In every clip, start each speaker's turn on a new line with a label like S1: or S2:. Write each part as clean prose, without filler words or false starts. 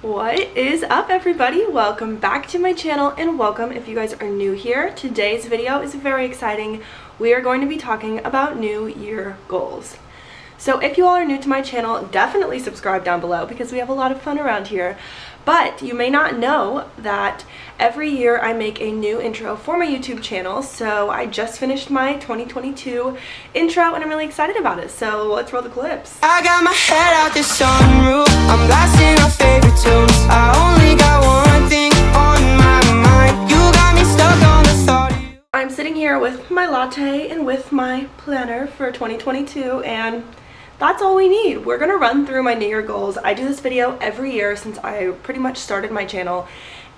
S1: What is up, everybody? Welcome back to my channel, and welcome if you guys are new here. Today's video is very exciting. We are going to be talking about New Year goals. So if you all are new to my channel, definitely subscribe down below because we have a lot of fun around here. But you may not know that every year I make a new intro for my YouTube channel. So I just finished my 2022 intro and I'm really excited about it. So let's roll the clips.
S2: I got my head out the sunroof, I'm blasting our favorite tunes. I only got one thing on my mind. You got me stuck on the thought of you.
S1: I'm sitting here with my latte and with my planner for 2022, and that's all we need. We're gonna run through my New Year goals. I do this video every year since I pretty much started my channel,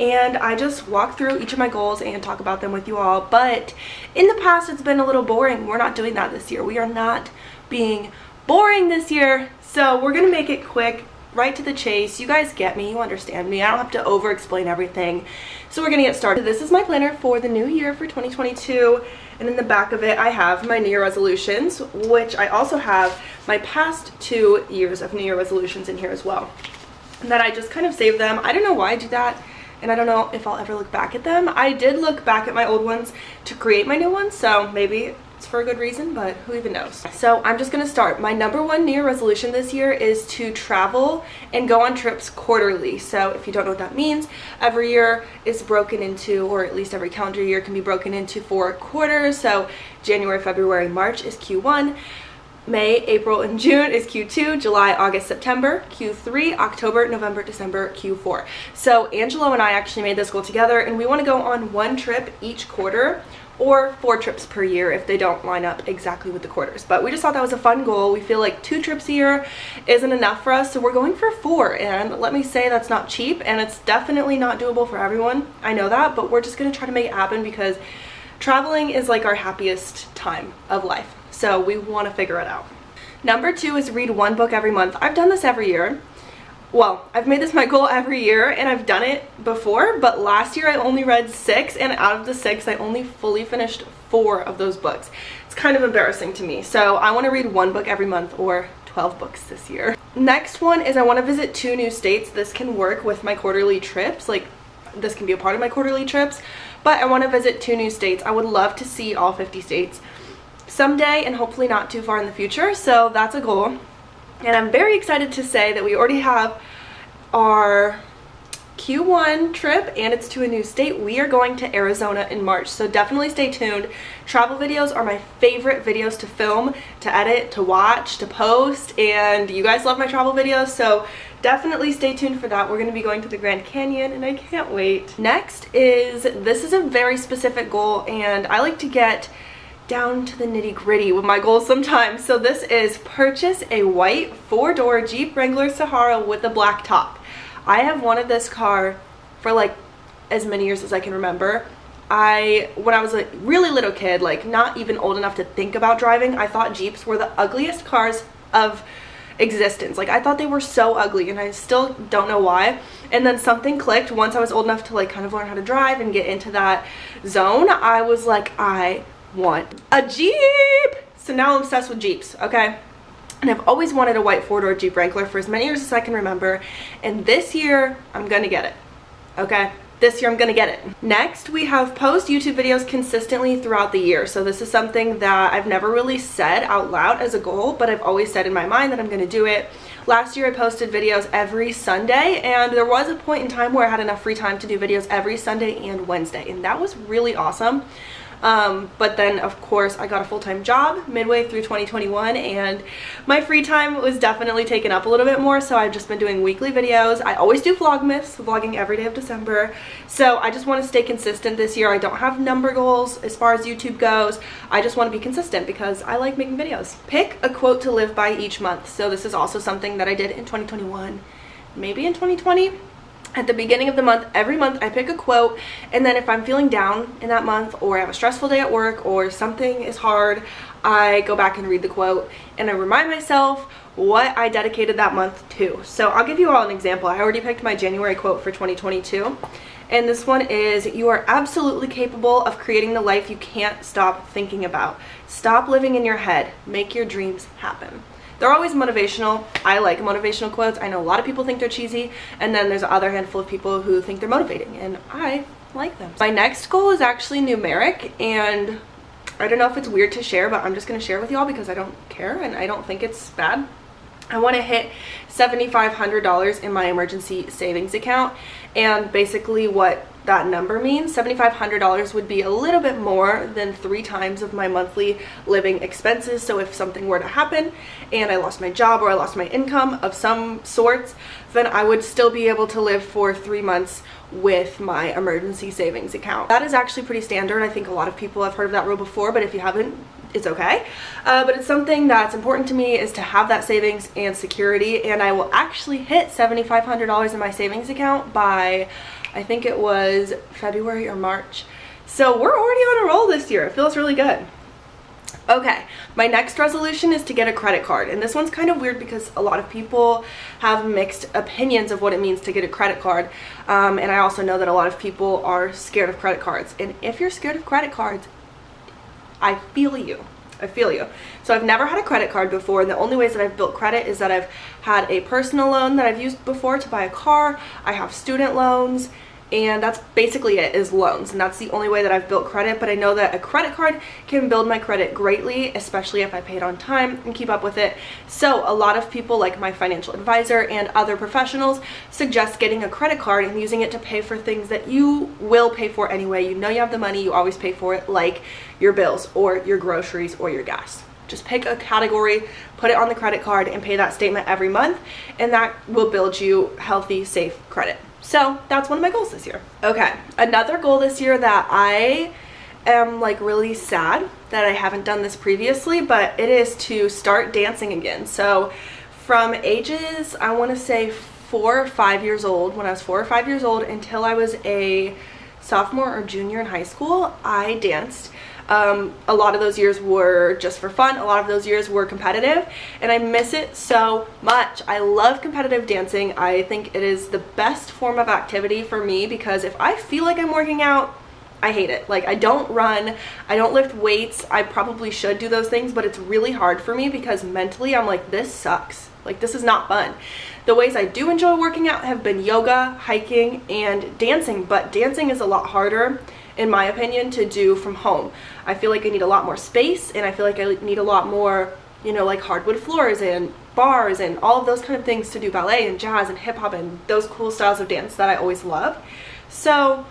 S1: and I just walk through each of my goals and talk about them with you all. But in the past, it's been a little boring. We're not doing that this year. We are not being boring this year, so we're gonna make it quick, right to the chase. You guys get me, you understand me. I don't have to over explain everything. So we're gonna get started. This is my planner for the new year for 2022. And in the back of it, I have my New Year resolutions, which I also have my past 2 years of New Year resolutions in here as well. And then I just kind of save them. I don't know why I do that, and I don't know if I'll ever look back at them. I did look back at my old ones to create my new ones, so maybe it's for a good reason, but who even knows. So I'm just gonna start. My #1 New Year resolution this year is to travel and go on trips quarterly. So if you don't know what that means, every year is broken into, or at least every calendar year can be broken into 4 quarters. So January, February, March is Q1. May, April, and June is Q2, July, August, September, Q3, October, November, December, Q4. So Angelo and I actually made this goal together, and we want to go on 1 trip each quarter, or 4 trips per year if they don't line up exactly with the quarters. But we just thought that was a fun goal. We feel like 2 trips a year isn't enough for us, so we're going for 4. And let me say, that's not cheap, and it's definitely not doable for everyone. I know that, but we're just gonna try to make it happen because traveling is like our happiest time of life. So we wanna figure it out. #2 is read 1 book every month. I've done this every year. Well, I've made this my goal every year, and I've done it before, but last year I only read 6, and out of the 6, I only fully finished 4 of those books. It's kind of embarrassing to me. So I want to read 1 book every month, or 12 books this year. Next one is I want to visit 2 new states. This can work with my quarterly trips. Like, this can be a part of my quarterly trips, but I want to visit 2 new states. I would love to see all 50 states someday, and hopefully not too far in the future, so that's a goal. And I'm very excited to say that we already have our Q1 trip, and it's to a new state. We are going to Arizona in March, so definitely stay tuned. Travel videos are my favorite videos to film, to edit, to watch, to post, and you guys love my travel videos, so definitely stay tuned for that. We're going to be going to the Grand Canyon, and I can't wait. Next is, this is a very specific goal, and I like to get down to the nitty-gritty with my goals sometimes. So this is purchase a white 4-door Jeep Wrangler Sahara with a black top. I have wanted this car for like as many years as I can remember. When I was a really little kid, like not even old enough to think about driving, I thought Jeeps were the ugliest cars of existence. Like, I thought they were so ugly, and I still don't know why. And then something clicked once I was old enough to like kind of learn how to drive and get into that zone. I was like, I want a Jeep. So now I'm obsessed with Jeeps, okay? And I've always wanted a white 4-door Jeep Wrangler for as many years as I can remember, and this year I'm gonna get it, okay? This year I'm gonna get it. Next, we have post YouTube videos consistently throughout the year. So this is something that I've never really said out loud as a goal, but I've always said in my mind that I'm gonna do it. Last year I posted videos every Sunday, and there was a point in time where I had enough free time to do videos every Sunday and Wednesday, and that was really awesome. But then of course I got a full-time job midway through 2021, and my free time was definitely taken up a little bit more, so I've just been doing weekly videos. I always do Vlogmas, vlogging every day of December, so I just want to stay consistent this year. I don't have number goals as far as YouTube goes. I just want to be consistent because I like making videos. Pick a quote to live by each month. So this is also something that I did in 2021, maybe in 2020. At the beginning of the month, every month I pick a quote, and then if I'm feeling down in that month, or I have a stressful day at work, or something is hard, I go back and read the quote, and I remind myself what I dedicated that month to. So I'll give you all an example. I already picked my January quote for 2022, and this one is, "You are absolutely capable of creating the life you can't stop thinking about. Stop living in your head. Make your dreams happen." They're always motivational. I like motivational quotes. I know a lot of people think they're cheesy, and then there's other handful of people who think they're motivating, and I like them. My next goal is actually numeric, and I don't know if it's weird to share, but I'm just going to share with y'all because I don't care and I don't think it's bad. I want to hit $7,500 in my emergency savings account, and basically what that number means, $7,500 would be a little bit more than 3 times of my monthly living expenses. So if something were to happen and I lost my job or I lost my income of some sorts, then I would still be able to live for 3 months with my emergency savings account. That is actually pretty standard. I think a lot of people have heard of that rule before, but if you haven't, it's okay. But it's something that's important to me, is to have that savings and security, and I will actually hit $7,500 in my savings account by, I think it was February or March. So we're already on a roll this year. It feels really good. Okay, my next resolution is to get a credit card, and this one's kind of weird because a lot of people have mixed opinions of what it means to get a credit card, and I also know that a lot of people are scared of credit cards, and if you're scared of credit cards, I feel you. I feel you. So I've never had a credit card before, and the only ways that I've built credit is that I've had a personal loan that I've used before to buy a car. I have student loans, and that's basically it, is loans, and that's the only way that I've built credit. But I know that a credit card can build my credit greatly, especially if I pay it on time and keep up with it. So a lot of people, like my financial advisor and other professionals, suggest getting a credit card and using it to pay for things that you will pay for anyway. You know you have the money, you always pay for it, like your bills or your groceries or your gas. Just pick a category, put it on the credit card, and pay that statement every month, and that will build you healthy, safe credit. So that's one of my goals this year. Okay, another goal this year that I am like really sad that I haven't done this previously, but it is to start dancing again. So from ages, I want to say 4 or 5 years old, when I was 4 or 5 years old until I was a sophomore or junior in high school, I danced. A lot of those years were just for fun. A lot of those years were competitive, and I miss it so much. I love competitive dancing. I think it is the best form of activity for me because if I feel like I'm working out, I hate it. Like, I don't run, I don't lift weights. I probably should do those things, but it's really hard for me because mentally I'm like, this sucks. Like, this is not fun. The ways I do enjoy working out have been yoga, hiking, and dancing, but dancing is a lot harder, in my opinion, to do from home. I feel like I need a lot more space, and I feel like I need a lot more, you know, like hardwood floors and bars and all of those kind of things to do ballet and jazz and hip hop and those cool styles of dance that I always love. So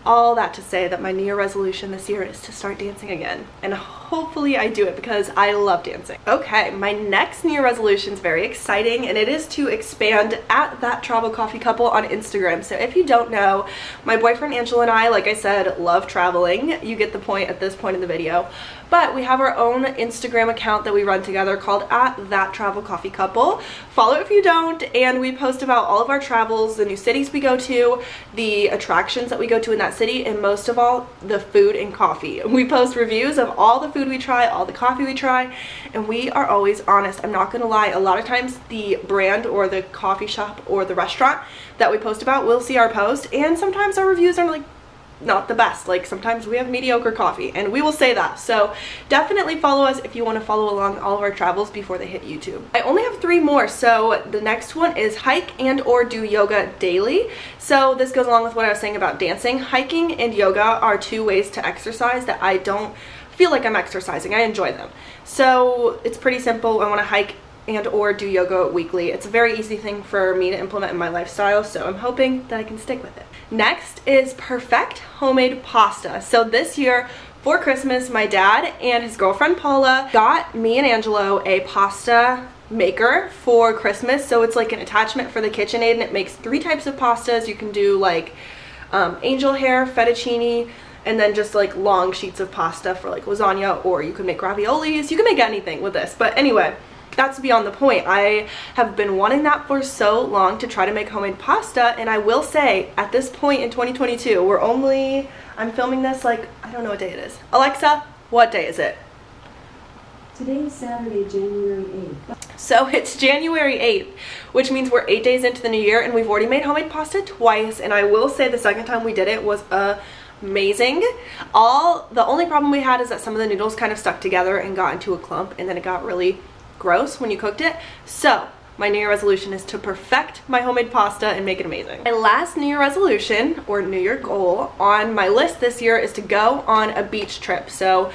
S1: all that to say that my New Year resolution this year is to start dancing again, and hopefully I do it because I love dancing. Okay, my next New Year resolution is very exciting, and it is to expand at That Travel Coffee Couple on Instagram. So if you don't know, my boyfriend Angela and I, like I said, love traveling. You get the point at this point in the video. But we have our own Instagram account that we run together called at That Travel Coffee Couple. Follow it if you don't, and we post about all of our travels, the new cities we go to, the attractions that we go to in that city, and most of all, the food and coffee. We post reviews of all the food we try, all the coffee we try, and we are always honest. I'm not gonna lie, a lot of times the brand or the coffee shop or the restaurant that we post about will see our post, and sometimes our reviews are like not the best. Like, sometimes we have mediocre coffee, and we will say that. So definitely follow us if you want to follow along all of our travels before they hit YouTube. I only have 3 more, so the next one is hike and or do yoga daily. So this goes along with what I was saying about dancing. Hiking and yoga are 2 ways to exercise that I don't feel like I'm exercising. I enjoy them. So it's pretty simple. I want to hike and or do yoga weekly. It's a very easy thing for me to implement in my lifestyle, so I'm hoping that I can stick with it. Next is perfect homemade pasta. So this year for Christmas, my dad and his girlfriend Paula got me and Angelo a pasta maker for Christmas. So it's like an attachment for the KitchenAid, and it makes 3 types of pastas. You can do like angel hair, fettuccine, and then just like long sheets of pasta for like lasagna, or you can make raviolis. You can make anything with this, but anyway, that's beyond the point. I have been wanting that for so long, to try to make homemade pasta, and I will say at this point in 2022, I'm filming this like, I don't know what day it is. Alexa, what day is it?
S3: Today is Saturday, January 8th.
S1: So it's January 8th, which means we're 8 days into the new year, and we've already made homemade pasta twice, and I will say the second time we did it was amazing. The only problem we had is that some of the noodles kind of stuck together and got into a clump, and then it got really gross when you cooked it. So my New Year resolution is to perfect my homemade pasta and make it amazing. My last New Year resolution, or New Year goal, on my list this year is to go on a beach trip. So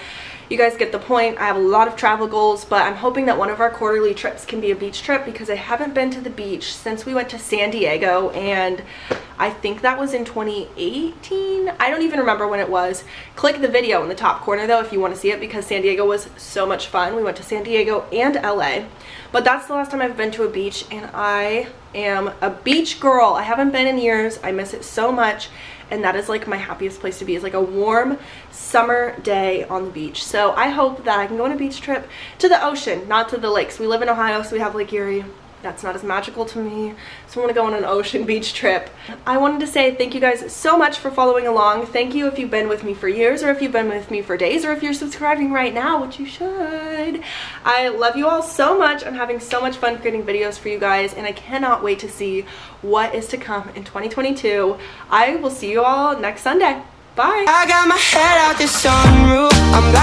S1: you guys get the point. I have a lot of travel goals, but I'm hoping that one of our quarterly trips can be a beach trip because I haven't been to the beach since we went to San Diego, and I think that was in 2018. I don't even remember when it was. Click the video in the top corner though if you want to see it, because San Diego was so much fun. We went to San Diego and LA, but that's the last time I've been to a beach, and I am a beach girl. I haven't been in years. I miss it so much, and that is like my happiest place to be, is like a warm summer day on the beach. So I hope that I can go on a beach trip to the ocean, not to the lakes. We live in Ohio, so we have Lake Erie. That's not as magical to me, so I want to go on an ocean beach trip. I wanted to say thank you guys so much for following along. Thank you if you've been with me for years, or if you've been with me for days, or if you're subscribing right now, which you should. I love you all so much. I'm having so much fun creating videos for you guys, and I cannot wait to see what is to come in 2022. I will see you all next Sunday. Bye.
S2: I got my head out the sunroof. I'm